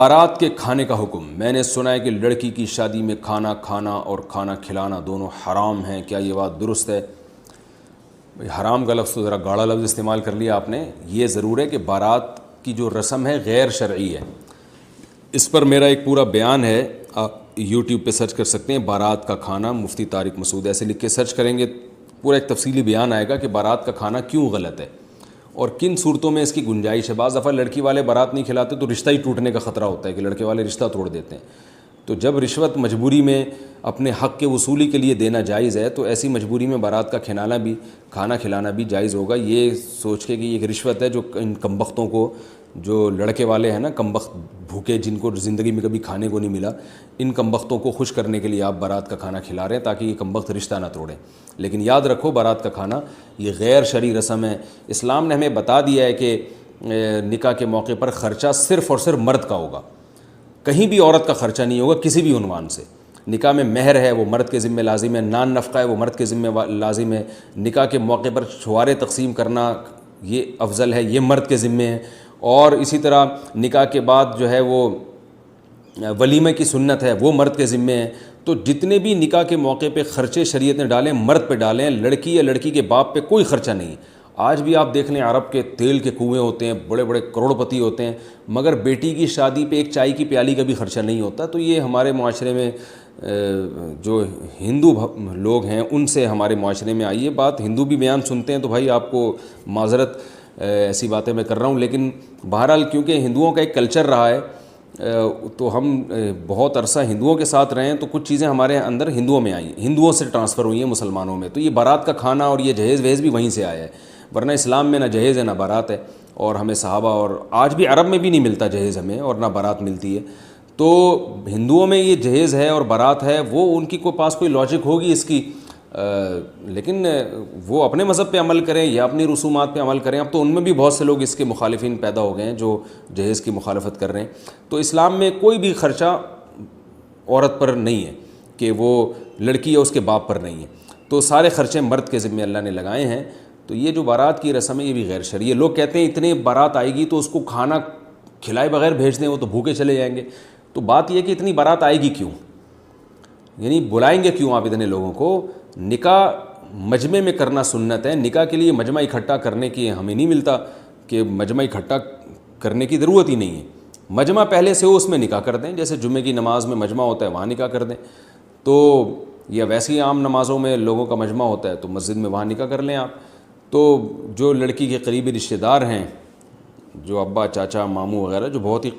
بارات کے کھانے کا حکم۔ میں نے سنا ہے کہ لڑکی کی شادی میں کھانا کھانا اور کھانا کھلانا دونوں حرام ہیں، کیا یہ بات درست ہے؟ بھئی حرام کا لفظ تو ذرا گاڑا لفظ استعمال کر لیا آپ نے۔ یہ ضرور ہے کہ بارات کی جو رسم ہے غیر شرعی ہے، اس پر میرا ایک پورا بیان ہے، آپ یوٹیوب پہ سرچ کر سکتے ہیں، بارات کا کھانا مفتی طارق مسعود، ایسے لکھ کے سرچ کریں گے پورا ایک تفصیلی بیان آئے گا کہ بارات کا کھانا کیوں غلط ہے اور کن صورتوں میں اس کی گنجائش ہے۔ بعض دفعہ لڑکی والے بارات نہیں کھلاتے تو رشتہ ہی ٹوٹنے کا خطرہ ہوتا ہے کہ لڑکے والے رشتہ توڑ دیتے ہیں۔ تو جب رشوت مجبوری میں اپنے حق کے وصولی کے لیے دینا جائز ہے تو ایسی مجبوری میں بارات کا کھانا کھلانا بھی جائز ہوگا، یہ سوچ کے کہ یہ ایک رشوت ہے جو ان کمبختوں کو، جو لڑکے والے ہیں نا کمبخت بھوکے، جن کو زندگی میں کبھی کھانے کو نہیں ملا، ان کمبختوں کو خوش کرنے کے لیے آپ بارات کا کھانا کھلا رہے ہیں تاکہ یہ کمبخت رشتہ نہ توڑیں۔ لیکن یاد رکھو بارات کا کھانا یہ غیر شرعی رسم ہے۔ اسلام نے ہمیں بتا دیا ہے کہ نکاح کے موقع پر خرچہ صرف اور صرف مرد کا ہوگا، کہیں بھی عورت کا خرچہ نہیں ہوگا کسی بھی عنوان سے۔ نکاح میں مہر ہے وہ مرد کے ذمہ لازم ہے، نان نفقہ ہے وہ مرد کے ذمہ لازم ہے، نکاح کے موقع پر چھوارے تقسیم کرنا یہ افضل ہے، یہ مرد کے ذمہ ہے، اور اسی طرح نکاح کے بعد جو ہے وہ ولیمہ کی سنت ہے وہ مرد کے ذمہ ہے۔ تو جتنے بھی نکاح کے موقع پہ خرچے شریعت نے ڈالیں مرد پہ ڈالیں، لڑکی یا لڑکی کے باپ پہ کوئی خرچہ نہیں ہے۔ آج بھی آپ دیکھ لیں عرب کے تیل کے کنویں ہوتے ہیں، بڑے بڑے کروڑ پتی ہوتے ہیں، مگر بیٹی کی شادی پہ ایک چائے کی پیالی کا بھی خرچہ نہیں ہوتا۔ تو یہ ہمارے معاشرے میں جو ہندو لوگ ہیں ان سے ہمارے معاشرے میں آئی ہے بات۔ ہندو بھی بیان سنتے ہیں تو بھائی آپ کو معذرت، ایسی باتیں میں کر رہا ہوں، لیکن بہرحال کیونکہ ہندوؤں کا ایک کلچر رہا ہے تو ہم بہت عرصہ ہندوؤں کے ساتھ رہے ہیں تو کچھ چیزیں ہمارے اندر ہندوؤں میں آئی، ہندوؤں سے ٹرانسفر ہوئی ہیں مسلمانوں میں۔ تو یہ بارات کا کھانا اور یہ جہیز وہیز بھی وہیں سے آیا ہے، ورنہ اسلام میں نہ جہیز ہے نہ بارات ہے، اور ہمیں صحابہ اور آج بھی عرب میں بھی نہیں ملتا جہیز ہمیں، اور نہ بارات ملتی ہے۔ تو ہندوؤں میں یہ جہیز ہے اور بارات ہے، وہ ان کی پاس کوئی لاجک ہوگی اس کی، لیکن وہ اپنے مذہب پہ عمل کریں یا اپنی رسومات پہ عمل کریں۔ اب تو ان میں بھی بہت سے لوگ اس کے مخالفین پیدا ہو گئے ہیں جو جہیز کی مخالفت کر رہے ہیں۔ تو اسلام میں کوئی بھی خرچہ عورت پر نہیں ہے کہ وہ لڑکی یا اس کے باپ پر نہیں ہے، تو سارے خرچے مرد کے ذمہ اللہ نے لگائے ہیں۔ تو یہ جو بارات کی رسم ہے یہ بھی غیر شرعی ہے۔ لوگ کہتے ہیں اتنے بارات آئے گی تو اس کو کھانا کھلائے بغیر بھیج دیں، وہ تو بھوکے چلے جائیں گے۔ تو بات یہ کہ اتنی بارات آئے گی کیوں، یعنی بلائیں گے کیوں آپ اتنے لوگوں کو؟ نکاح مجمع میں کرنا سنت ہے، نکاح کے لیے مجمع اکٹھا کرنے کی ہمیں نہیں ملتا کہ مجمع اکٹھا کرنے کی ضرورت ہی نہیں ہے۔ مجمع پہلے سے ہو اس میں نکاح کر دیں، جیسے جمعے کی نماز میں مجمع ہوتا ہے وہاں نکاح کر دیں، تو یا ویسے ہی عام نمازوں میں لوگوں کا مجمع ہوتا ہے تو مسجد میں وہاں نکاح کر لیں آپ۔ تو جو لڑکی کے قریبی رشتہ دار ہیں، جو ابا چاچا ماموں وغیرہ جو بہت ہی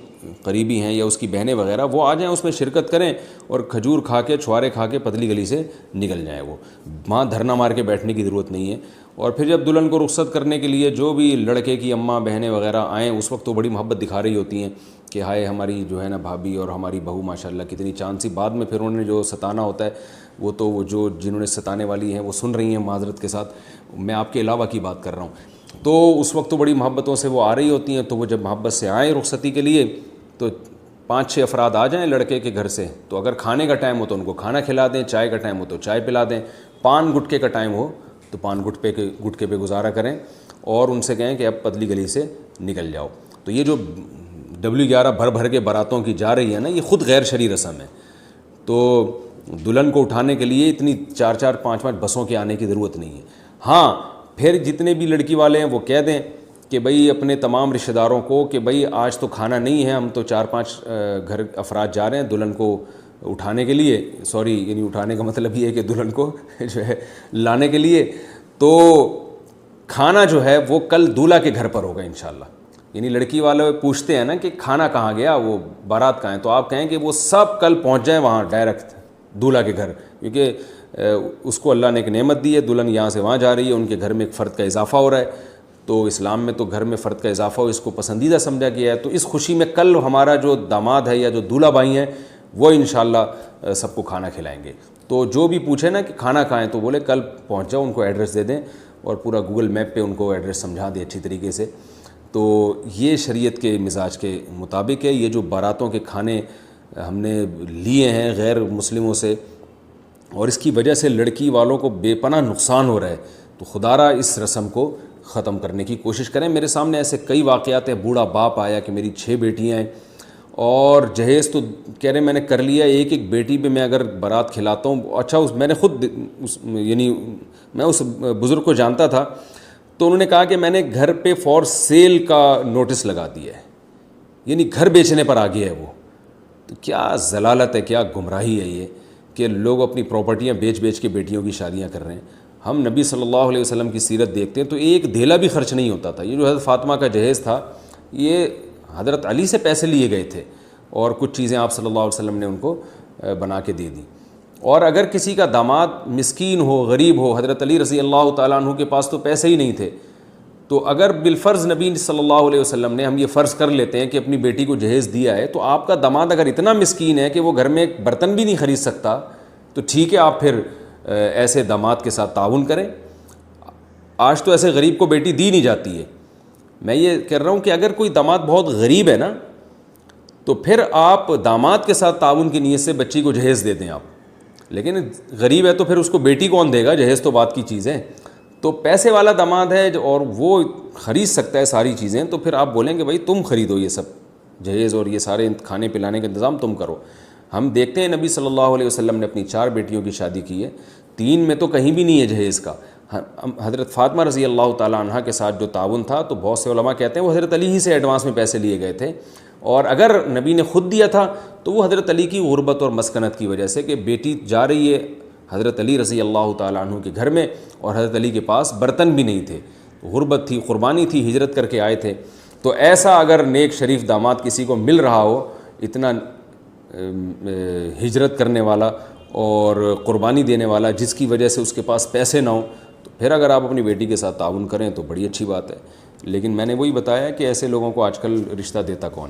قریبی ہیں یا اس کی بہنیں وغیرہ، وہ آ جائیں اس میں شرکت کریں اور کھجور کھا کے چھوارے کھا کے پتلی گلی سے نکل جائیں۔ وہ وہاں دھرنا مار کے بیٹھنے کی ضرورت نہیں ہے۔ اور پھر جب دلہن کو رخصت کرنے کے لیے جو بھی لڑکے کی اماں بہنیں وغیرہ آئیں، اس وقت تو بڑی محبت دکھا رہی ہوتی ہیں کہ ہائے ہماری جو ہے نا بھابھی اور ہماری بہو ماشاءاللہ کتنی چاند سی۔ بعد میں پھر انہوں نے جو ستانا ہوتا ہے وہ تو وہ جو جنہوں نے ستانے والی ہیں وہ سن رہی ہیں، معذرت کے ساتھ میں آپ کے علاوہ کی بات کر رہا ہوں۔ تو اس وقت تو بڑی محبتوں سے وہ آ رہی ہوتی ہیں، تو وہ جب محبت سے آئیں رخصتی کے لیے تو 5-6 افراد آ جائیں لڑکے کے گھر سے، تو اگر کھانے کا ٹائم ہو تو ان کو کھانا کھلا دیں، چائے کا ٹائم ہو تو چائے پلا دیں، پان گٹکے کا ٹائم ہو تو پان گٹکے پہ گزارا کریں، اور ان سے کہیں کہ اب پتلی گلی سے نکل جاؤ۔ تو یہ جو W11 بھر بھر کے باراتوں کی جا رہی ہے نا، یہ خود غیر شرعی رسم ہے۔ تو دلہن کو اٹھانے کے لیے اتنی 4-4 5-5 بسوں کے آنے کی ضرورت نہیں ہے۔ ہاں پھر جتنے بھی لڑکی والے ہیں وہ کہہ دیں کہ بھئی اپنے تمام رشتہ داروں کو کہ بھئی آج تو کھانا نہیں ہے، ہم تو 4-5 گھر افراد جا رہے ہیں دلہن کو اٹھانے کے لیے، یعنی اٹھانے کا مطلب یہ ہے کہ دلہن کو جو ہے لانے کے لیے، تو کھانا جو ہے وہ کل دولہا کے گھر پر ہوگا انشاءاللہ۔ یعنی لڑکی والے پوچھتے ہیں نا کہ کھانا کہاں گیا، وہ بارات کہاں ہے، تو آپ کہیں کہ وہ سب کل پہنچ جائیں وہاں ڈائریکٹ دولہا کے گھر، کیونکہ اس کو اللہ نے ایک نعمت دی ہے، دلہن یہاں سے وہاں جا رہی ہے، ان کے گھر میں ایک فرد کا اضافہ ہو رہا ہے۔ تو اسلام میں تو گھر میں فرد کا اضافہ ہو اس کو پسندیدہ سمجھا گیا ہے۔ تو اس خوشی میں کل ہمارا جو داماد ہے یا جو دولہا بھائی ہیں وہ انشاءاللہ سب کو کھانا کھلائیں گے۔ تو جو بھی پوچھے نا کہ کھانا کھائیں تو بولے کل پہنچ جاؤ، ان کو ایڈریس دے دیں اور پورا گوگل میپ پہ ان کو ایڈریس سمجھا دیں اچھی طریقے سے۔ تو یہ شریعت کے مزاج کے مطابق ہے۔ یہ جو باراتوں کے کھانے ہم نے لیے ہیں غیر مسلموں سے اور اس کی وجہ سے لڑکی والوں کو بے پناہ نقصان ہو رہا ہے، تو خدا را اس رسم کو ختم کرنے کی کوشش کریں۔ میرے سامنے ایسے کئی واقعات ہیں، بوڑھا باپ آیا کہ میری 6 بیٹیاں ہیں اور جہیز تو کہہ رہے میں نے کر لیا, ایک ایک بیٹی پہ میں اگر بارات کھلاتا ہوں. اچھا میں نے خود یعنی میں اس بزرگ کو جانتا تھا, تو انہوں نے کہا کہ میں نے گھر پہ فور سیل کا نوٹس لگا دیا ہے, یعنی گھر بیچنے پر آ گیا ہے وہ. تو کیا ضلالت ہے, کیا گمراہی ہے یہ کہ لوگ اپنی پراپرٹیاں بیچ بیچ کے بیٹیوں کی شادیاں کر رہے ہیں. ہم نبی صلی اللہ علیہ وسلم کی سیرت دیکھتے ہیں تو ایک دھیلا بھی خرچ نہیں ہوتا تھا. یہ جو حضرت فاطمہ کا جہیز تھا یہ حضرت علی سے پیسے لیے گئے تھے, اور کچھ چیزیں آپ صلی اللہ علیہ وسلم نے ان کو بنا کے دے دیں. اور اگر کسی کا داماد مسکین ہو, غریب ہو, حضرت علی رضی اللہ تعالیٰ عنہ کے پاس تو پیسے ہی نہیں تھے, تو اگر بالفرض نبی صلی اللہ علیہ وسلم نے, ہم یہ فرض کر لیتے ہیں کہ اپنی بیٹی کو جہیز دیا ہے, تو آپ کا داماد اگر اتنا مسکین ہے کہ وہ گھر میں ایک برتن بھی نہیں خرید سکتا, تو ٹھیک ہے آپ پھر ایسے داماد کے ساتھ تعاون کریں. آج تو ایسے غریب کو بیٹی دی نہیں جاتی ہے. میں یہ کہہ رہا ہوں کہ اگر کوئی داماد بہت غریب ہے نا, تو پھر آپ داماد کے ساتھ تعاون کی نیت سے بچی کو جہیز دے دیں آپ. لیکن غریب ہے تو پھر اس کو بیٹی کون دے گا, جہیز تو بات کی چیز ہے. تو پیسے والا داماد ہے اور وہ خرید سکتا ہے ساری چیزیں, تو پھر آپ بولیں گے بھائی تم خریدو یہ سب جہیز اور یہ سارے کھانے پلانے کا انتظام تم کرو. ہم دیکھتے ہیں نبی صلی اللہ علیہ وسلم نے اپنی 4 بیٹیوں کی شادی کی ہے, 3 میں تو کہیں بھی نہیں ہے جہیز کا. حضرت فاطمہ رضی اللہ تعالیٰ عنہ کے ساتھ جو تعاون تھا, تو بہت سے علماء کہتے ہیں وہ حضرت علی ہی سے ایڈوانس میں پیسے لیے گئے تھے, اور اگر نبی نے خود دیا تھا تو وہ حضرت علی کی غربت اور مسکنت کی وجہ سے, کہ بیٹی جا رہی ہے حضرت علی رضی اللہ تعالیٰ عنہ کے گھر میں, اور حضرت علی کے پاس برتن بھی نہیں تھے, غربت تھی, قربانی تھی, ہجرت کر کے آئے تھے. تو ایسا اگر نیک شریف داماد کسی کو مل رہا ہو, اتنا ہجرت کرنے والا اور قربانی دینے والا, جس کی وجہ سے اس کے پاس پیسے نہ ہوں, تو پھر اگر آپ اپنی بیٹی کے ساتھ تعاون کریں تو بڑی اچھی بات ہے. لیکن میں نے وہی بتایا کہ ایسے لوگوں کو آج کل رشتہ دیتا کون.